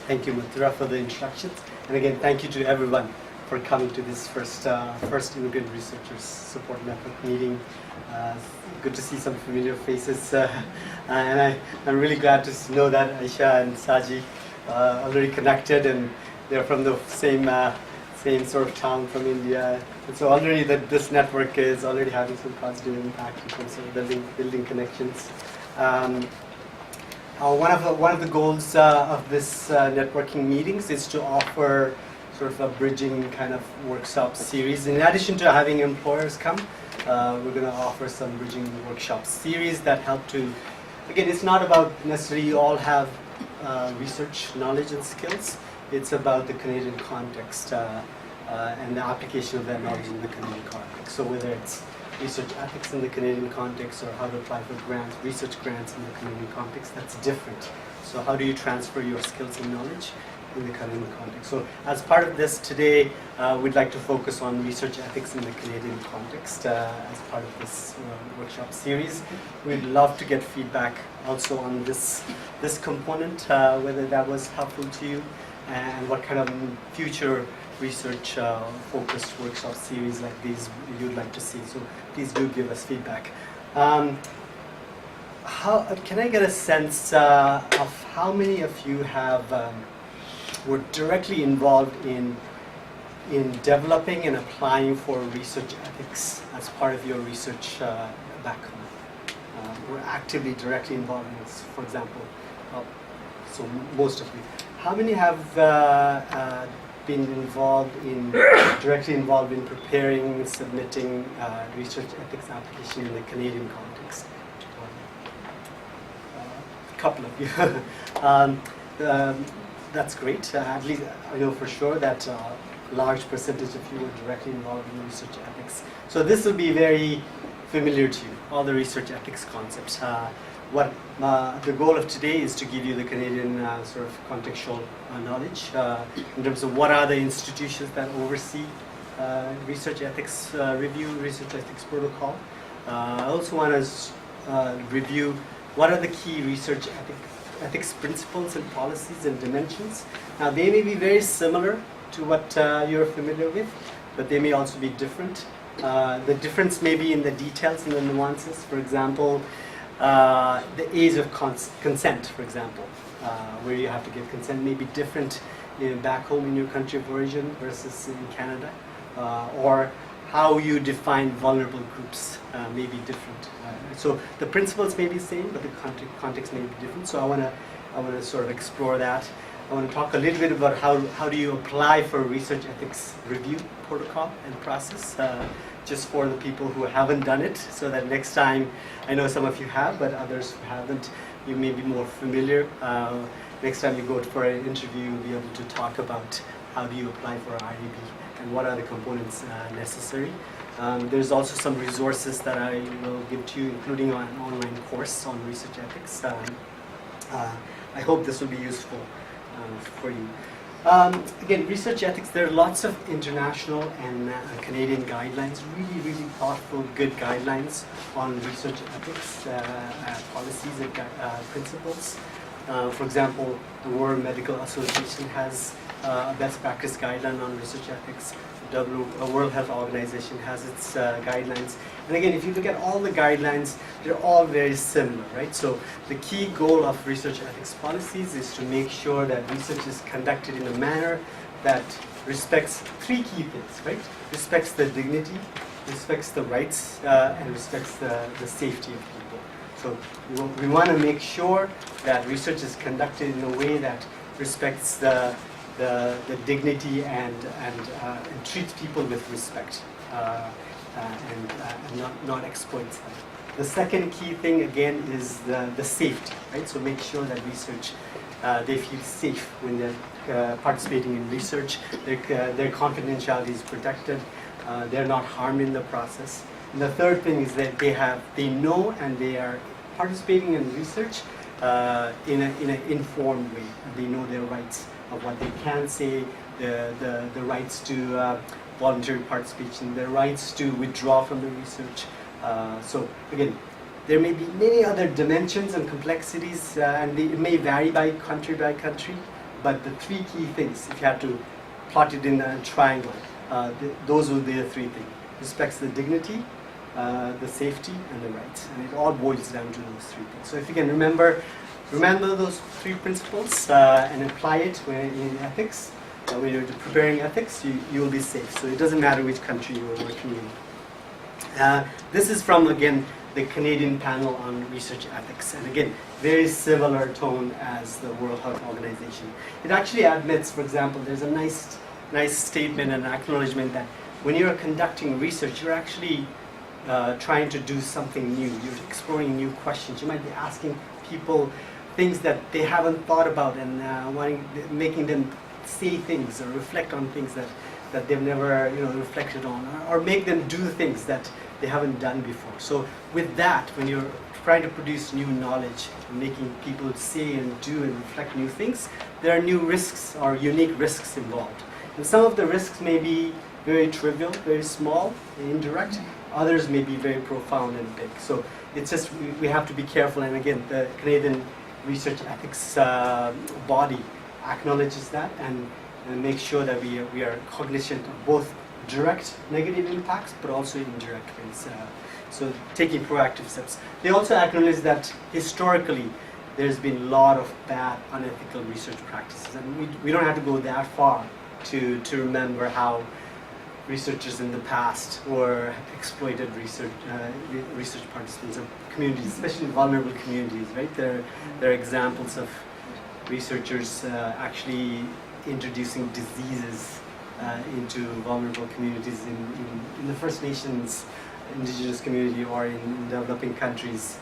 Thank you, Mathura, for the introductions. And again, thank you to everyone for coming to this first Immigrant Researchers Support Network meeting. Good to see some familiar faces. And I'm really glad to know that Aisha and Saji already connected, and they're from the same sort of town from India. And so already this network is already having some positive impact in terms of building connections. One of the goals of this networking meetings is to offer sort of a bridging kind of workshop series. In addition to having employers come, we're going to offer some bridging workshop series that help to, again, it's not about necessarily you all have research knowledge and skills. It's about the Canadian context and the application of that knowledge in the Canadian context. So whether it's research ethics in the Canadian context or how to apply for grants, research grants in the Canadian context, that's different. So how do you transfer your skills and knowledge in the Canadian context? So as part of this today, we'd like to focus on research ethics in the Canadian context as part of this workshop series. We'd love to get feedback also on this component, whether that was helpful to you, and what kind of future research focused workshop series like these you'd like to see. So please do give us feedback. Can I get a sense of how many of you were directly involved in developing and applying for research ethics as part of your research back home? Were actively directly involved in this, for example. So most of you. How many have been directly involved in preparing and submitting research ethics application in the Canadian context? A couple of you. That's great. At least I know for sure that a large percentage of you were directly involved in research ethics. So this will be very familiar to you, all the research ethics concepts. What the goal of today is to give you the Canadian sort of contextual knowledge in terms of what are the institutions that oversee research ethics review, research ethics protocol. I also want to review what are the key research ethics principles and policies and dimensions. Now they may be very similar to what you're familiar with, but they may also be different. The difference may be in the details and the nuances. For example, the age of consent, for example, where you have to give consent may be different back home in your country of origin versus in Canada, or how you define vulnerable groups may be different. So the principles may be the same, but the context may be different. So I want to sort of explore that. I want to talk a little bit about how do you apply for a research ethics review protocol and process, just for the people who haven't done it, so that next time, I know some of you have, but others who haven't, you may be more familiar. Next time you go for an interview, you'll be able to talk about how do you apply for IDB and what are the components necessary. There's also some resources that I will give to you, including an online course on research ethics. I hope this will be useful for you. Again, research ethics, there are lots of international and Canadian guidelines, really thoughtful, good guidelines on research ethics, policies and principles. For example, the World Medical Association has a best practice guideline on research ethics. The World Health Organization has its guidelines. And again, if you look at all the guidelines, they're all very similar, right? So the key goal of research ethics policies is to make sure that research is conducted in a manner that respects three key things, right? Respects the dignity, respects the rights, and respects the safety of people. So we want to make sure that research is conducted in a way that respects the dignity and treats people with respect and not exploits them. The second key thing again is the safety, right? So make sure that research they feel safe when they're participating in research. Their confidentiality is protected. They're not harmed in the process. And the third thing is that they know and they are participating in research in an informed way. They know their rights of what they can say, the rights to voluntary participation, the rights to withdraw from the research. So again, there may be many other dimensions and complexities, and it may vary by country, but the three key things, if you had to plot it in a triangle, those would be the three things. Respects the dignity, the safety, and the rights. And it all boils down to those three things. So if you can remember those three principles and apply it in ethics, when you're preparing ethics, you will be safe. So it doesn't matter which country you are working in. This is from, again, the Canadian panel on research ethics. And again, very similar tone as the World Health Organization. It actually admits, for example, there's a nice statement and acknowledgement that when you're conducting research, you're actually trying to do something new. You're exploring new questions. You might be asking people things that they haven't thought about and making them say things or reflect on things that they've never reflected on, or make them do things that they haven't done before. So with that, when you're trying to produce new knowledge, making people say and do and reflect new things, there are new risks or unique risks involved. And some of the risks may be very trivial, very small, indirect. Others may be very profound and big. So it's just, we have to be careful. And again, the Canadian Research Ethics body acknowledges that and make sure that we are cognizant of both direct negative impacts, but also indirect ways. So taking proactive steps. They also acknowledge that historically there's been a lot of bad, unethical research practices, and we don't have to go that far to remember how researchers in the past were exploited research participants of communities, especially vulnerable communities. Right? There are examples of researchers actually introducing diseases into vulnerable communities in the First Nations, indigenous community, or in developing countries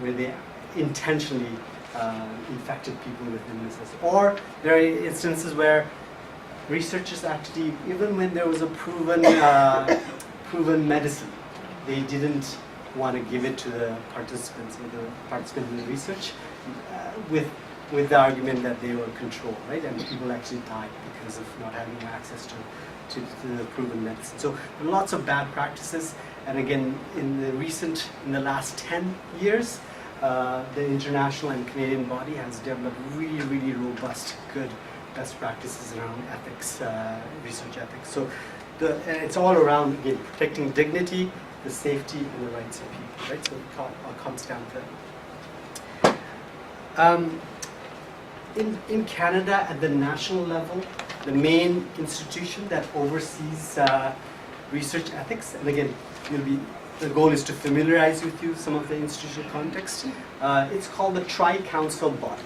where they intentionally infected people with illnesses. Or there are instances where researchers actually, even when there was a proven medicine, they didn't want to give it to the participants or the participants in the research with the argument that they were controlled, right? And people actually died because of not having access to the proven medicine. So there are lots of bad practices. And again, in the last 10 years, the international and Canadian body has developed really, really robust, good best practices around ethics, research ethics. So it's all around, again, protecting dignity, the safety, and the rights of people, right? So it all comes down to that. In Canada, at the national level, the main institution that oversees research ethics, and again, the goal is to familiarize with you some of the institutional context. It's called the Tri-Council body.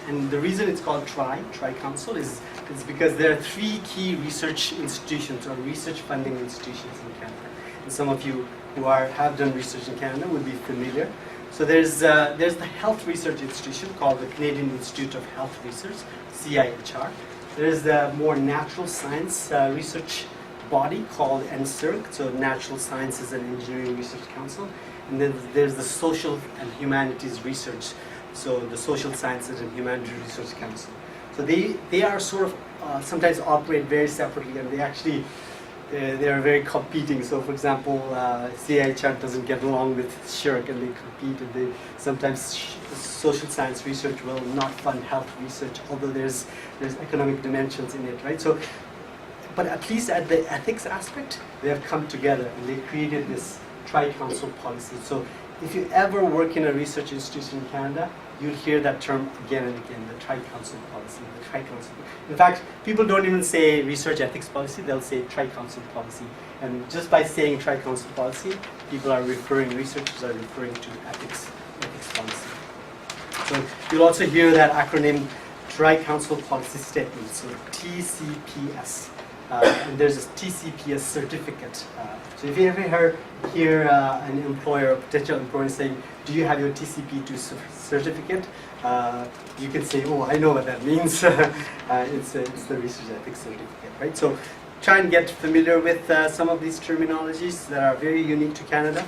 And the reason it's called Tri-Council is because there are three key research institutions or research funding institutions in Canada. And some of you who have done research in Canada would be familiar. So there's the Health Research Institution called the Canadian Institute of Health Research, CIHR. There's the more natural science research body called NSERC, so Natural Sciences and Engineering Research Council. And then there's the Social and Humanities Research, so the Social Sciences and Humanities Research Council. So they are sort of sometimes operate very separately, and they are very competing. So for example, CIHR doesn't get along with SHIRC, and they compete, and sometimes social science research will not fund health research, although there's economic dimensions in it, right? So, but at least at the ethics aspect, they have come together and they created this Tri-Council policy. So if you ever work in a research institution in Canada, you'll hear that term again and again, the Tri-Council policy, the Tri-Council. In fact, people don't even say research ethics policy, they'll say Tri-Council policy. And just by saying Tri-Council policy, researchers are referring to ethics policy. So you'll also hear that acronym Tri-Council Policy Statement, so TCPS. And there's a TCPS certificate. So if you ever hear an employer or potential employer saying, do you have your TCP2 certificate? You can say, oh, I know what that means. It's the research ethics certificate, right? So try and get familiar with some of these terminologies that are very unique to Canada.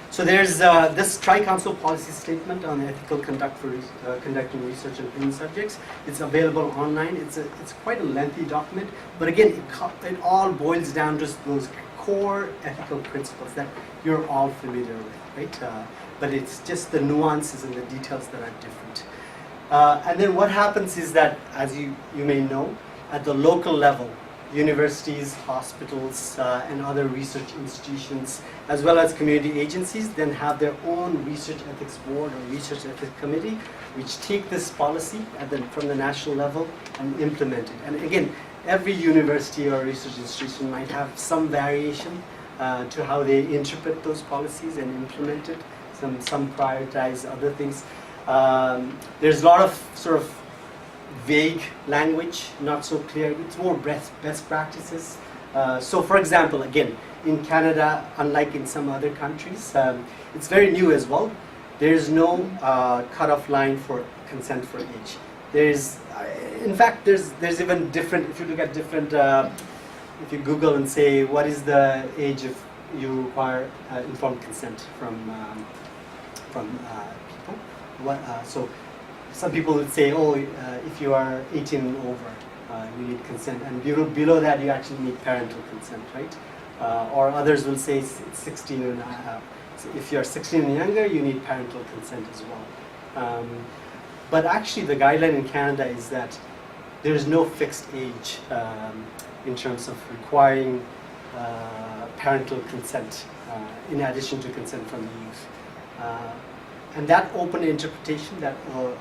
So there's this Tri-Council policy statement on ethical conduct for conducting research on human subjects. It's available online. It's quite a lengthy document, but again, it all boils down to those core ethical principles that you're all familiar with, right? But it's just the nuances and the details that are different. And then what happens is that, as you may know, at the local level, universities, hospitals, and other research institutions, as well as community agencies, then have their own research ethics board or research ethics committee, which take this policy from the national level and implement it. And again, every university or research institution might have some variation to how they interpret those policies and implement it. Some prioritize other things. There's a lot of sort of vague language, not so clear. It's more best practices. So for example, again, in Canada, unlike in some other countries, it's very new as well. There's no cutoff line for consent for age. In fact, there's even different, if you look at different, if you Google and say, what is the age if you require informed consent from people? So some people would say, oh, if you are 18 and over, you need consent, and below that you actually need parental consent, right? Or others will say it's 16 and so if you're 16 and younger, you need parental consent as well. But actually the guideline in Canada is that there is no fixed age in terms of requiring parental consent in addition to consent from the youth. And that open interpretation, that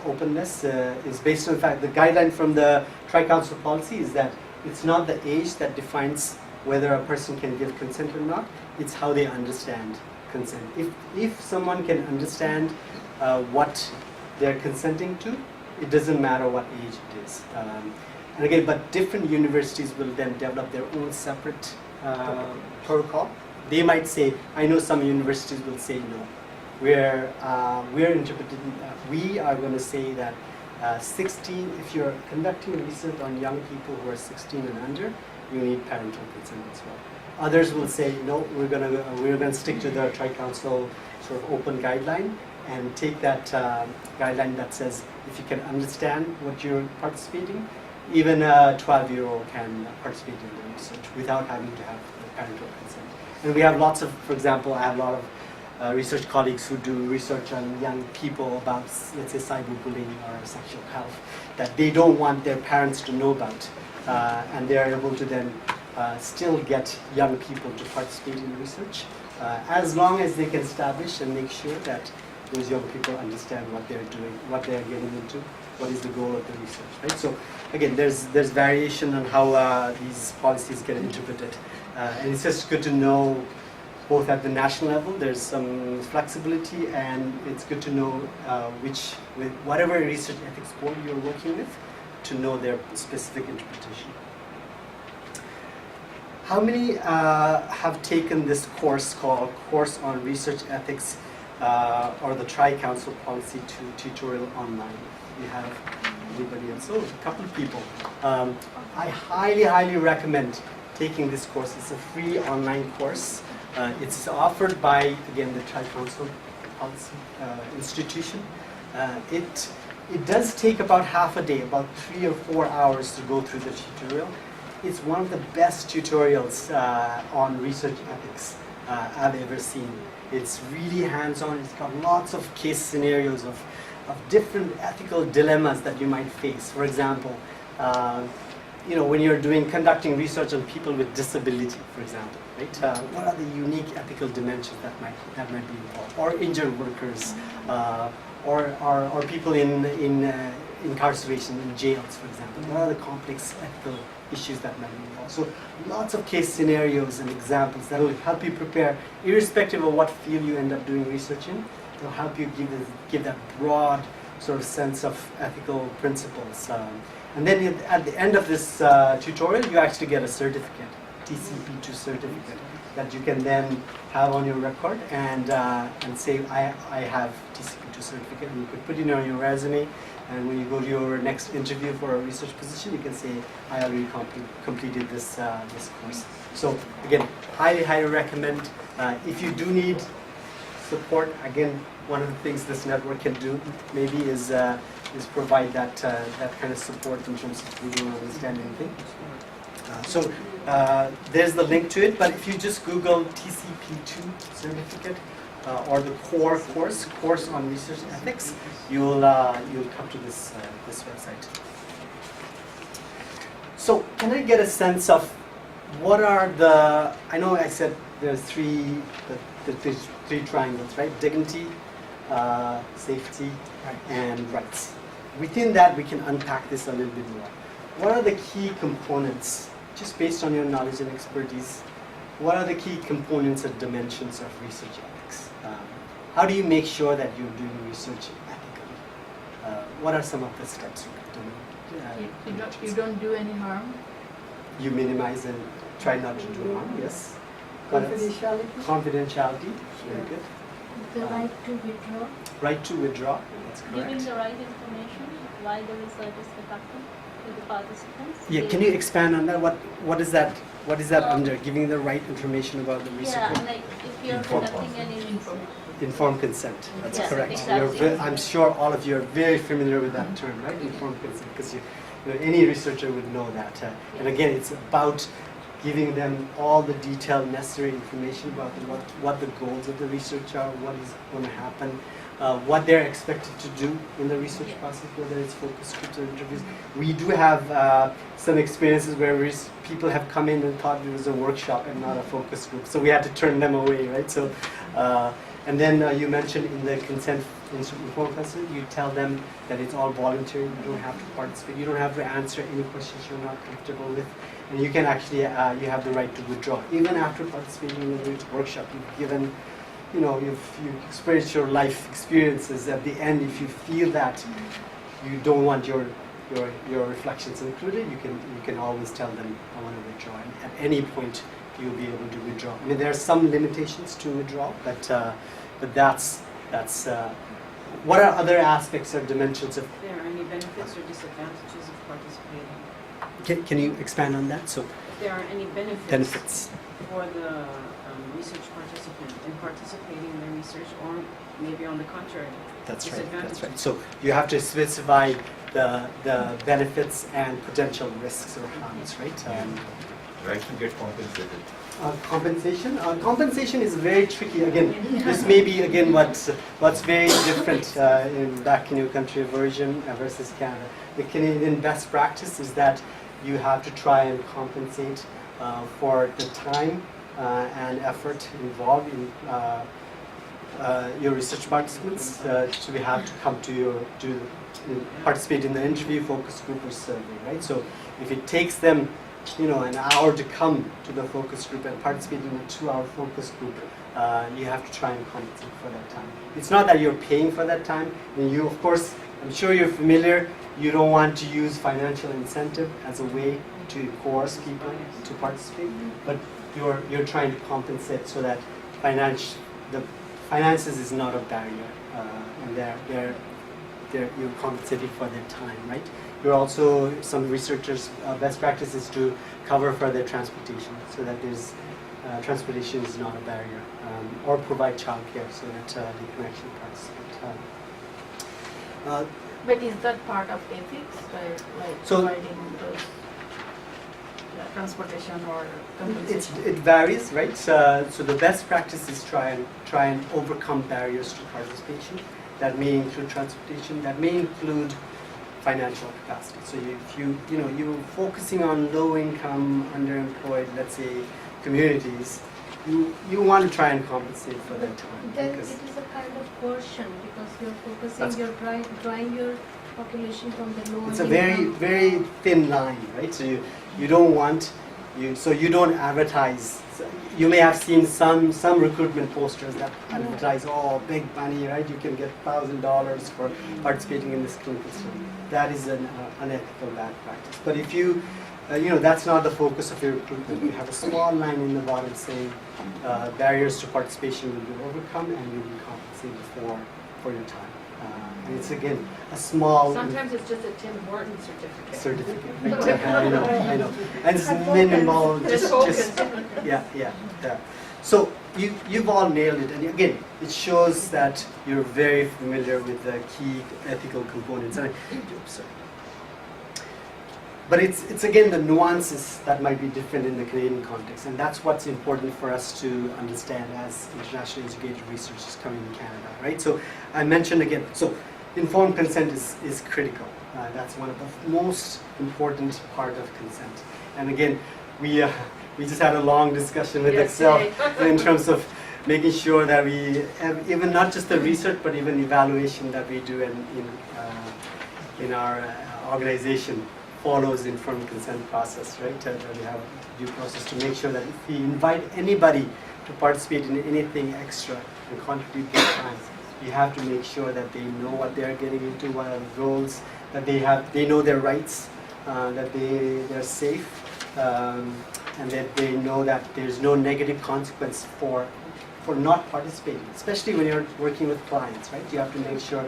openness is based on the fact the guideline from the Tri-Council policy is that it's not the age that defines whether a person can give consent or not, it's how they understand consent. If someone can understand what they're consenting to, it doesn't matter what age it is. And again, but different universities will then develop their own separate protocol. They might say, I know some universities will say no. We're interpreting, we are going to say that 16, if you're conducting research on young people who are 16 and under, you need parental consent as well. Others will say, no, we're going to stick to the Tri-Council sort of open guideline and take that guideline that says if you can understand what you're participating, even a 12-year-old can participate in the research without having to have parental consent. And we have lots of, for example, I have a lot of research colleagues who do research on young people about, let's say, cyberbullying or sexual health that they don't want their parents to know about. And they are able to then still get young people to participate in research as long as they can establish and make sure that those young people understand what they're doing, what they're getting into, what is the goal of the research, right? So again, there's variation on how these policies get interpreted. And it's just good to know both at the national level, there's some flexibility, and it's good to know with whatever research ethics board you're working with, to know their specific interpretation. How many have taken this course called Course on Research Ethics or the Tri-Council Policy tutorial online? We have anybody else? Oh, a couple of people. I highly recommend taking this course. It's a free online course. It's offered by, again, the Tri-Council Policy Institution. It does take about half a day, about 3 or 4 hours to go through the tutorial. It's one of the best tutorials on research ethics I've ever seen. It's really hands-on. It's got lots of case scenarios of different ethical dilemmas that you might face. For example, when you're conducting research on people with disability, for example, right? What are the unique ethical dimensions that might be involved? Or injured workers, or people in incarceration in jails, for example. What are the complex ethical issues that might be involved? So lots of case scenarios and examples that will help you prepare, irrespective of what field you end up doing research in. They'll help you give that broad sort of sense of ethical principles. And then at the end of this tutorial, you actually get a certificate, TCP2 certificate, that you can then have on your record and say, I have TCP2 certificate, and you could put it on your resume. And when you go to your next interview for a research position, you can say, I already completed this course. So again, highly recommend. If you do need support, again, one of the things this network can do maybe is provide that kind of support in terms of if you don't understand anything. So there's the link to it, but if you just Google TCP2 certificate or the core course on research ethics, you'll come to this this website. So can I get a sense of what are the, I know I said there's three triangles, right? Dignity, safety, and rights. Within that, we can unpack this a little bit more. What are the key components, just based on your knowledge and expertise, what are the key components and dimensions of research ethics? How do you make sure that you're doing research ethically? What are some of the steps you could do? You don't do any harm. You minimize and try not to do harm, yes. Confidentiality. Confidentiality, very good. The right to withdraw. Right to withdraw, that's Giving correct. the right information while the research is conducted to the participants. Yeah, can you expand on that? What is that? What is that under? Giving the right information about the research? Yeah, like if you're Informed conducting any research. Informed consent, that's Yes, correct. exactly. I'm sure all of you are very familiar with that term, right? Informed consent, because any researcher would know that. And again, it's about giving them all the detailed necessary information about what the goals of the research are, what is going to happen, what they're expected to do in the research process, whether it's focus groups or interviews. We do have some experiences where people have come in and thought it was a workshop and not a focus group, so we had to turn them away, right? So, and then you mentioned in the consent informed consent, you tell them that it's all voluntary, you don't have to participate, you don't have to answer any questions you're not comfortable with, and you can actually, you have the right to withdraw. Even after participating in the workshop, you've given, you've experienced your life experiences. At the end, if you feel that you don't want your reflections included, you can always tell them, I want to withdraw. And at any point, you'll be able to withdraw. I mean, there are some limitations to withdraw, but that's what are other aspects or dimensions of? Are there any benefits or disadvantages of participating? Can you expand on that? So If there are any benefits for the research participant in participating in the research, or maybe on the contrary, that's right. disadvantages? That's right. So you have to specify the benefits and potential risks or harms, right? Right to get compensated. Compensation. Compensation is very tricky. Again, this may be again what's very different back in your country version versus Canada. The Canadian best practice is that you have to try and compensate for the time and effort involved in your research participants to have to come to participate in the interview, focus group, or survey. Right. So if it takes them an hour to come to the focus group and participate in a 2-hour focus group, you have to try and compensate for that time. It's not that you're paying for that time. And you, of course, I'm sure you're familiar, you don't want to use financial incentive as a way to coerce people to participate, but you're trying to compensate so that the finances is not a barrier, and you're compensating for their time, right? You're also, some researchers' best practice is to cover for their transportation, so that there's transportation is not a barrier, or provide childcare so that they can actually participate. But is that part of ethics, like So- providing those transportation or compensation? It varies, right? So the best practice is try and overcome barriers to participation. That may include transportation. That may include financial capacity. So if you're focusing on low income, underemployed, let's say, communities, you want to try and compensate for that time. Then it because is a kind of coercion because you're That's- focusing, you're drawing your population from the low it's a very thin line, right? So you don't want so you don't advertise. So you may have seen some recruitment posters that advertise, big money, right? You can get $1,000 for participating in this clinical study. That is an unethical bad practice. But if you that's not the focus of your recruitment. You have a small line in the bottom saying barriers to participation will be overcome and you'll be compensated for your time. And it's again a small Sometimes it's just a Tim Horton certificate. right? I know. And it's minimal, just yeah. So you've all nailed it, and again, it shows that you're very familiar with the key ethical components. Sorry. But it's again the nuances that might be different in the Canadian context, and that's what's important for us to understand as internationally educated researchers coming in Canada, right? So I mentioned again, so informed consent is critical. That's one of the most important part of consent. And again, we just had a long discussion with Yes, Excel today. in terms of making sure that we have even not just the research but even evaluation that we do in our organization follows informed consent process, right? That we have a due process to make sure that if we invite anybody to participate in anything extra and contribute their time, we have to make sure that they know what they are getting into, what are the goals, that they know their rights, that they're safe, and that they know that there's no negative consequence for not participating, especially when you're working with clients, right? You have to make sure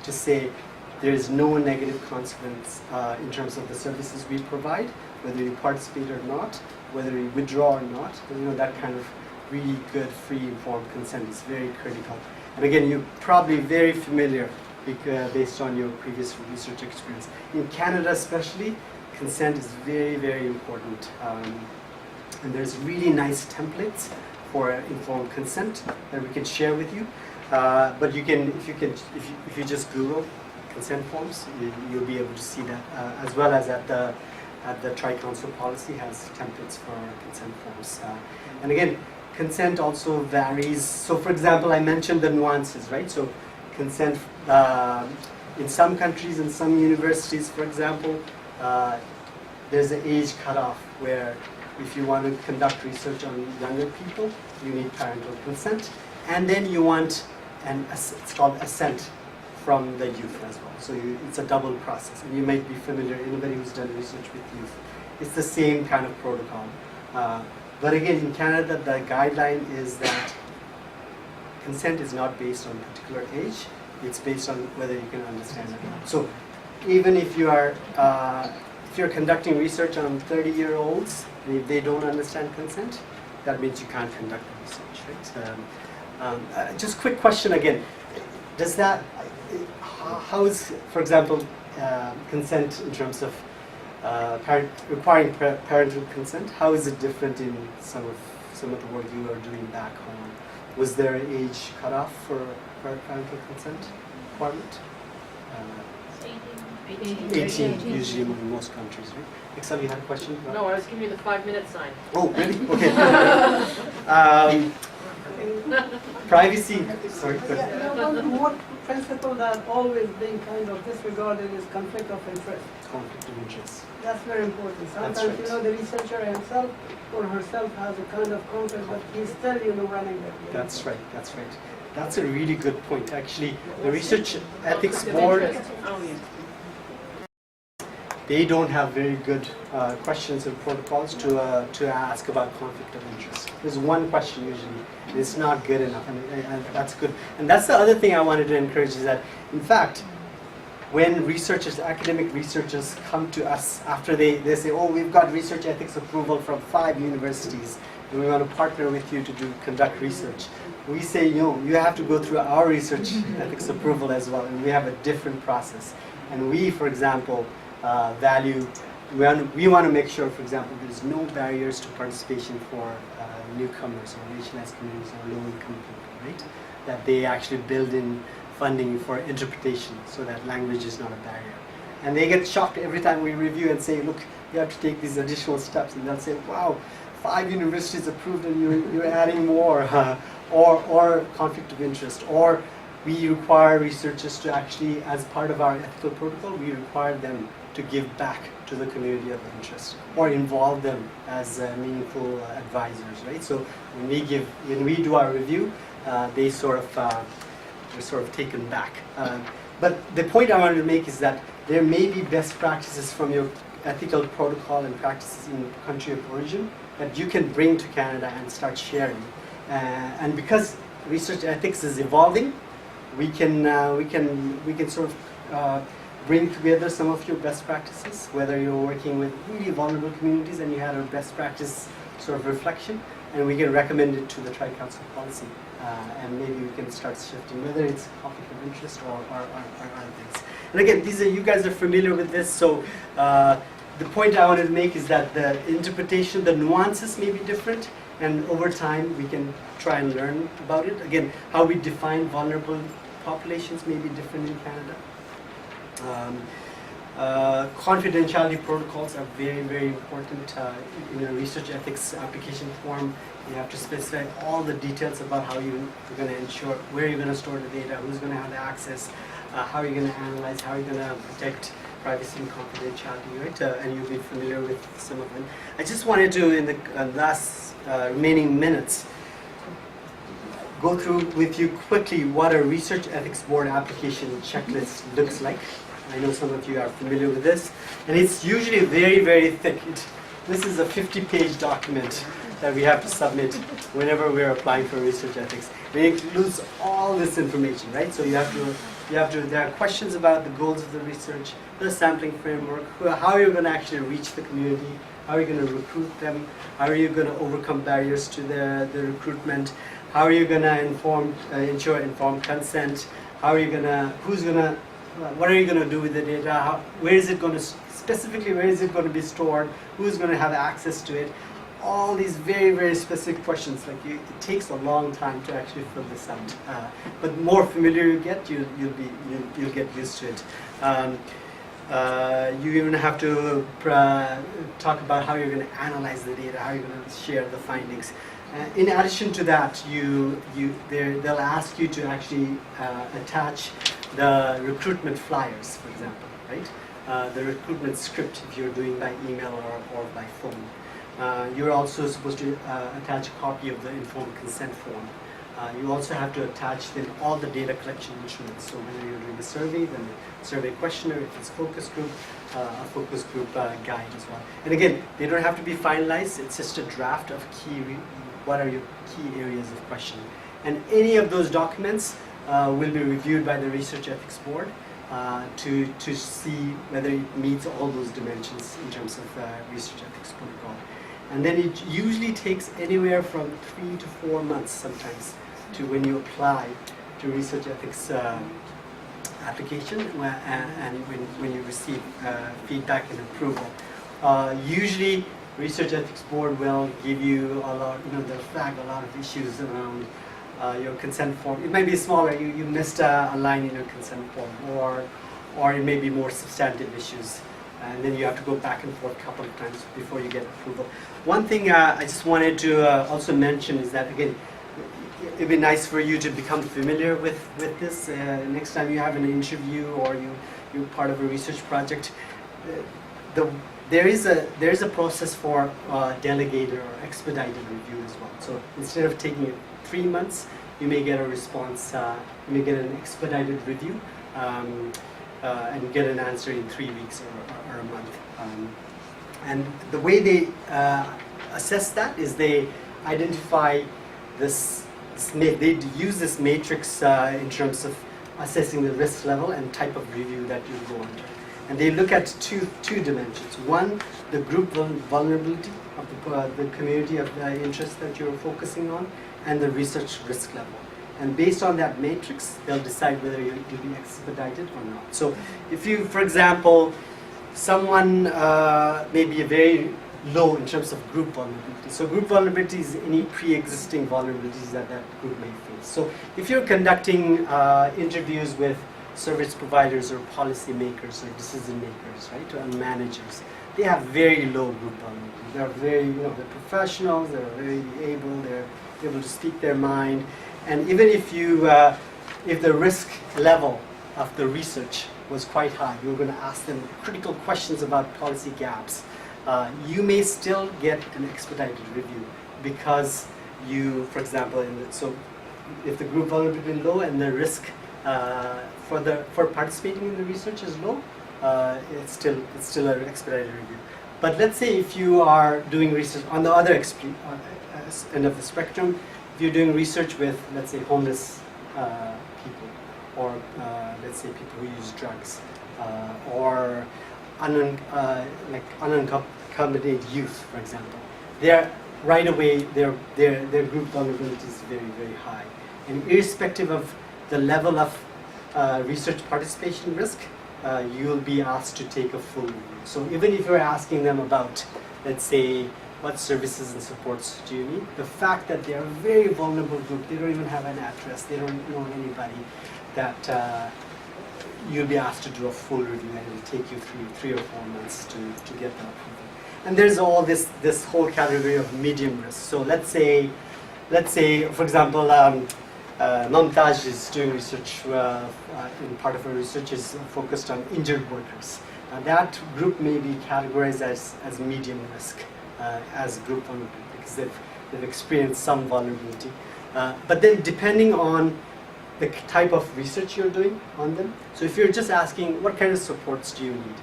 to say there is no negative consequence in terms of the services we provide, whether you participate or not, whether you withdraw or not. That kind of really good, free, informed consent is very critical. And again, you're probably very familiar based on your previous research experience. In Canada especially, consent is very, very important. And there's really nice templates for informed consent that we can share with you. But if you just Google consent forms, you'll be able to see that, as well as at the Tri-Council policy has templates for consent forms. And again, consent also varies. So for example, I mentioned the nuances, right? So consent in some countries and some universities, for example, there's an age cutoff where if you want to conduct research on younger people, you need parental consent. And then you want it's called assent from the youth as well. So it's a double process. And you might be familiar, anybody who's done research with youth, it's the same kind of protocol. But again, in Canada, the guideline is that consent is not based on particular age. It's based on whether you can understand it or not. So even if you're conducting research on 30-year-olds, and if they don't understand consent, that means you can't conduct the research, right? Just quick question again. Does that, how is, for example, consent in terms of requiring parental consent, how is it different in some of the work you are doing back home? Was there an age cutoff for parental consent requirement? 18 usually in most countries, right? Excel, you had a question? No, I was giving you the 5-minute sign. Oh, really? Okay. Privacy. Sorry. Go ahead. Yeah, one principle that always been kind of disregarded is conflict of interest. Conflict of interest. That's very important. That's Sometimes, right. the researcher himself or herself has a kind of conflict, but he's still, running it. That's right. That's right. That's a really good point. Actually, the Research Ethics Board, Oh, yeah. they don't have very good questions and protocols to ask about conflict of interest. There's one question usually. It's not good enough, and that's good. And that's the other thing I wanted to encourage is that, in fact, when researchers, academic researchers come to us after they say, oh, we've got research ethics approval from 5 universities, and we want to partner with you to conduct research. We say, you have to go through our research ethics approval as well, and we have a different process. And we, for example, we want to make sure, for example, there's no barriers to participation for newcomers or racialized communities or low-income people, right? That they actually build in funding for interpretation so that language is not a barrier. And they get shocked every time we review and say, look, you have to take these additional steps. And they'll say, wow, 5 universities approved and you're adding more. Or conflict of interest. Or we require researchers to actually, as part of our ethical protocol, we require them to give back to the community of interest or involve them as meaningful advisors, right? So when we do our review, they're sort of taken back. But the point I wanted to make is that there may be best practices from your ethical protocol and practices in country of origin that you can bring to Canada and start sharing. And because research ethics is evolving, we can sort of bring together some of your best practices, whether you're working with really vulnerable communities and you had a best practice sort of reflection, and we can recommend it to the Tri-Council policy, and maybe we can start shifting, whether it's conflict of interest or other things. And again, you guys are familiar with this, so the point I wanted to make is that the interpretation, the nuances may be different, and over time we can try and learn about it. Again, how we define vulnerable populations may be different in Canada. Confidentiality protocols are very, very important. In a research ethics application form, you have to specify all the details about how you're going to ensure where you're going to store the data, who's going to have the access, how you're going to analyze, how you're going to protect privacy and confidentiality, right? And you'll be familiar with some of them. I just wanted to, in the last remaining minutes, go through with you quickly what a research ethics board application checklist looks like. I know some of you are familiar with this, and it's usually very, very thick. This is a 50-page document that we have to submit whenever we're applying for research ethics. It includes all this information, right? So you have to, there are questions about the goals of the research, the sampling framework, how you're going to actually reach the community, how are you going to recruit them, how are you going to overcome barriers to the recruitment, how are you going to ensure informed consent, how are you going to, what are you going to do with the data, where is it going to be stored, who's going to have access to it, all these very, very specific questions. Like it takes a long time to actually fill this out. But the more familiar you get, you'll get used to it. You even have to talk about how you're going to analyze the data, how you're going to share the findings. In addition to that, they'll ask you to actually attach the recruitment flyers, for example, right? The recruitment script if you're doing by email or by phone. You're also supposed to attach a copy of the informed consent form. You also have to attach then all the data collection instruments. So whether you're doing a survey, then the survey questionnaire, if it's focus group, a focus group guide as well. And again, they don't have to be finalized. It's just a draft of what are your key areas of questioning. And any of those documents will be reviewed by the Research Ethics Board to see whether it meets all those dimensions in terms of research ethics protocol. And then it usually takes anywhere from 3 to 4 months sometimes to when you apply to research ethics application and when you receive feedback and approval. Usually Research Ethics Board will give you a lot, they'll flag a lot of issues around your consent form. It might be smaller, you missed a line in your consent form, or it may be more substantive issues. And then you have to go back and forth a couple of times before you get approval. One thing I just wanted to also mention is that, again, it'd be nice for you to become familiar with this. Next time you have an interview or you're part of a research project, there is a process for delegated or expedited review as well. So instead of taking it 3 months, you may get a response, you may get an expedited review. And get an answer in 3 weeks or a month. And the way they assess that is they identify they use this matrix in terms of assessing the risk level and type of review that you go under. And they look at two dimensions. One, the group vulnerability of the community of interest that you're focusing on, and the research risk level. And based on that matrix, they'll decide whether you'll be expedited or not. So if you, for example, someone may be very low in terms of group vulnerability. So group vulnerability is any pre-existing vulnerabilities that group may face. So if you're conducting interviews with service providers or policy makers or decision makers, right, or managers, they have very low group vulnerability. They're very, they're professionals, they're very able, they're able to speak their mind. And even if the risk level of the research was quite high, you're going to ask them critical questions about policy gaps, you may still get an expedited review because you, for example, so if the group vulnerability is low and the risk for participating in the research is low, it's still an expedited review. But let's say if you are doing research on the other end of the spectrum, if you're doing research with, let's say, homeless people, or let's say people who use drugs, or unaccommodated youth, for example, right away their group vulnerability is very, very high. And irrespective of the level of research participation risk, you'll be asked to take a full review. So even if you're asking them about, let's say, what services and supports do you need, the fact that they're a very vulnerable group, they don't even have an address, they don't know anybody, that you'll be asked to do a full review, and it'll take you three or 4 months to get the approval. And there's all this whole category of medium risk. So let's say, for example, Mamtaj is doing research, in part of her research is focused on injured workers. That group may be categorized as medium risk, as group vulnerability, because they've experienced some vulnerability. But then depending on the type of research you're doing on them, so if you're just asking what kind of supports do you need,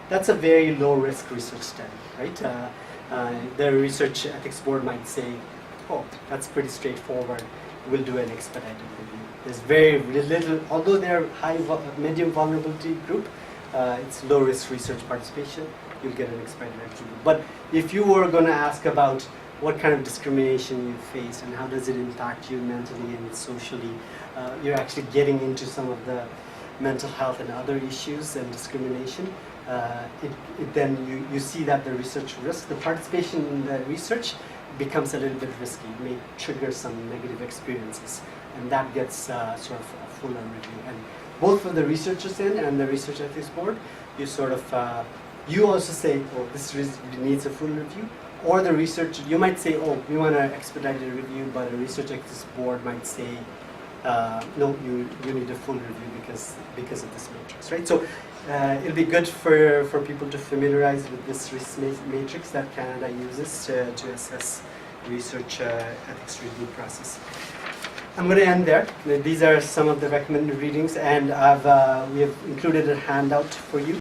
that's a very low risk research study, right? The research ethics board might say, oh, that's pretty straightforward, we'll do an expedited review. There's very little, although they're medium vulnerability group, it's low risk research participation, you'll get an expedited review. But if you were going to ask about what kind of discrimination you face and how does it impact you mentally and socially, you're actually getting into some of the mental health and other issues and discrimination. Then you see that the research risk, the participation in the research becomes a little bit risky. It may trigger some negative experiences, and that gets sort of a fuller review. And both for the researchers end and the research ethics board, you sort of you also say, oh, this needs a full review. Or the research, you might say, oh, we want an expedited review, but a research ethics board might say, no, you need a full review because of this matrix, right? So it'll be good for people to familiarize with this risk matrix that Canada uses to assess research ethics review process. I'm going to end there. These are some of the recommended readings, and we have included a handout for you.